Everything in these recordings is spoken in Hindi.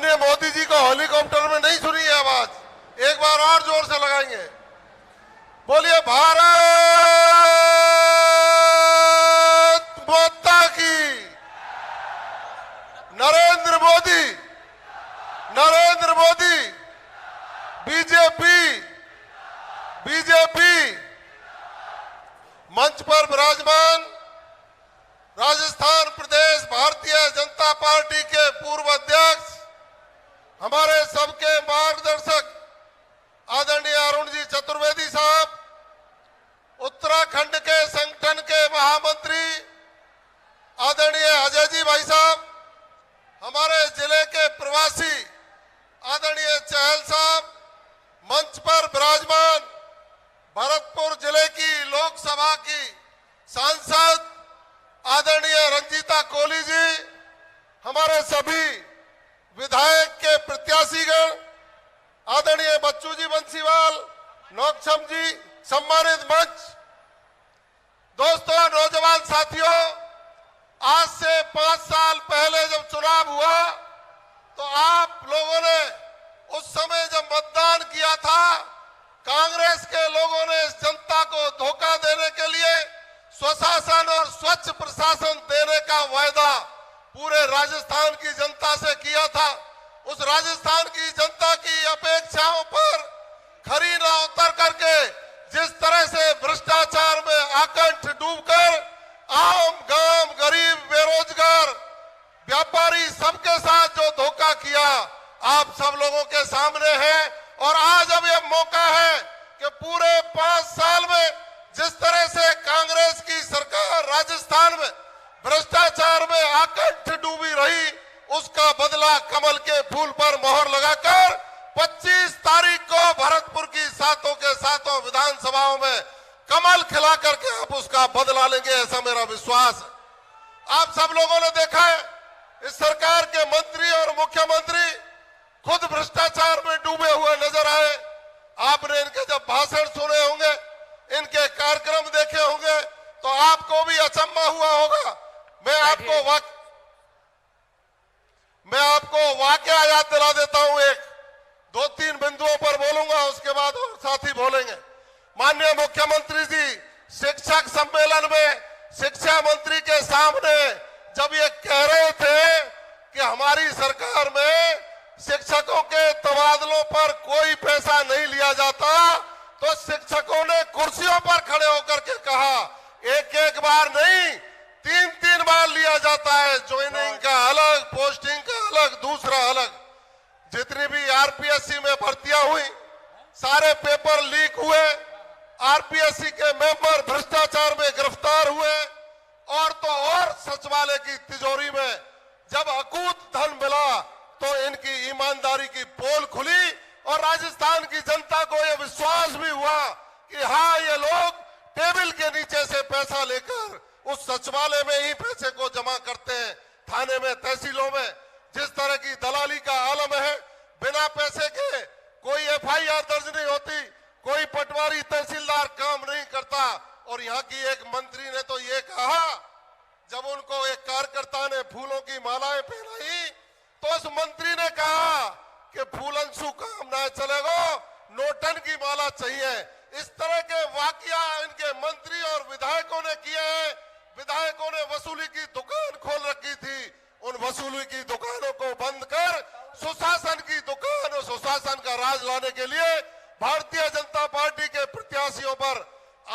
माननीय मोदी जी को हेलीकॉप्टर में नहीं सुनी है आवाज, एक बार और जोर से लगाएंगे। बोलिए भारत माता की। नरेंद्र मोदी, नरेंद्र मोदी। BJP, BJP. मंच पर विराजमान राजस्थान प्रदेश भारतीय जनता पार्टी के पूर्व अध्यक्ष, हमारे सबके मार्गदर्शक आदरणीय अरुण जी चतुर्वेदी साहब, उत्तराखंड के संगठन के महामंत्री आदरणीय अजय जी भाई साहब, हमारे जिले के प्रवासी आदरणीय चहल साहब, मंच पर विराजमान भरतपुर जिले की लोकसभा की सांसद आदरणीय रंजीता कोली जी, हमारे सभी विधायक के प्रत्याशीगण आदरणीय बच्चू जी बंसीवाल, नौक्षम जी, सम्मानित मंच। दोस्तों, नौजवान साथियों, आज से 5 साल पहले जब चुनाव हुआ तो आप लोगों ने उस समय जब मतदान किया था, कांग्रेस के लोगों ने इस जनता को धोखा देने के लिए स्वशासन और स्वच्छ प्रशासन देने का वायदा पूरे राजस्थान की जनता से किया था। उस राजस्थान की जनता की अपेक्षाओं पर खरी ना उतर करके जिस तरह से भ्रष्टाचार में आकंठ डूबकर आम गांव गरीब बेरोजगार व्यापारी सबके साथ जो धोखा किया, आप सब लोगों के सामने है। और आज अब यह मौका है कि पूरे 5 साल में जिस तरह से कांग्रेस की सरकार राजस्थान में भ्रष्टाचार में आकंठ डूबी रही, उसका बदला कमल के फूल पर मोहर लगाकर 25 तारीख को भरतपुर की सातों के सातों विधानसभाओं में कमल खिला करके आप उसका बदला लेंगे, ऐसा मेरा विश्वास है। आप सब लोगों ने देखा है, इस सरकार के मंत्री और मुख्यमंत्री खुद भ्रष्टाचार में डूबे हुए नजर आए। आपने इनके जब भाषण सुने होंगे, इनके कार्यक्रम देखे होंगे, तो आपको भी अचंभा हुआ होगा। मैं आपको वाकया याद दिला देता हूं। 2-3 बिंदुओं पर बोलूंगा, उसके बाद और साथी बोलेंगे। माननीय मुख्यमंत्री जी शिक्षक सम्मेलन में शिक्षा मंत्री के सामने जब ये कह रहे थे कि हमारी सरकार में शिक्षकों के तबादलों पर कोई पैसा नहीं लिया जाता, तो शिक्षकों ने कुर्सियों पर खड़े होकर के कहा, एक बार नहीं 3 बार लिया जाता है। ज्वाइनिंग का अलग, पोस्टिंग का अलग, दूसरा अलग। जितनी भी आरपीएससी में भर्तियां हुई, सारे पेपर लीक हुए, आरपीएससी के मेंबर भ्रष्टाचार में गिरफ्तार हुए, और तो और सचिवालय की तिजोरी में जब अकूत धन मिला तो इनकी ईमानदारी की पोल खुली और राजस्थान की जनता को यह विश्वास भी हुआ कि हाँ, ये लोग टेबल के नीचे से पैसा लेकर उस सचिवालय में ही पैसे को जमा करते हैं। थाने में, तहसीलों में जिस तरह की दलाली का आलम है, बिना पैसे के कोई एफआईआर दर्ज नहीं होती, कोई पटवारी तहसीलदार काम नहीं करता। और यहाँ की एक मंत्री ने तो ये कहा, जब उनको एक कार्यकर्ता ने फूलों की मालाएं पहनाई तो उस मंत्री ने कहा कि फूलंशु काम ना चलेगा, नोटन की माला चाहिए। इस तरह के वाकया इनके मंत्री और विधायकों ने किए हैं। विधायकों ने वसूली की दुकान खोल रखी थी, उन वसूली की दुकानों को बंद कर सुशासन की दुकान और सुशासन का राज लाने के लिए भारतीय जनता पार्टी के प्रत्याशियों पर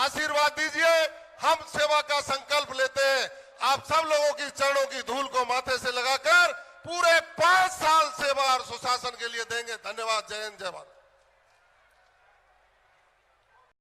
आशीर्वाद दीजिए। हम सेवा का संकल्प लेते हैं, आप सब लोगों की चरणों की धूल को माथे से लगाकर पूरे 5 साल सेवा और सुशासन के लिए देंगे। धन्यवाद। जय हिंद, जय भारत।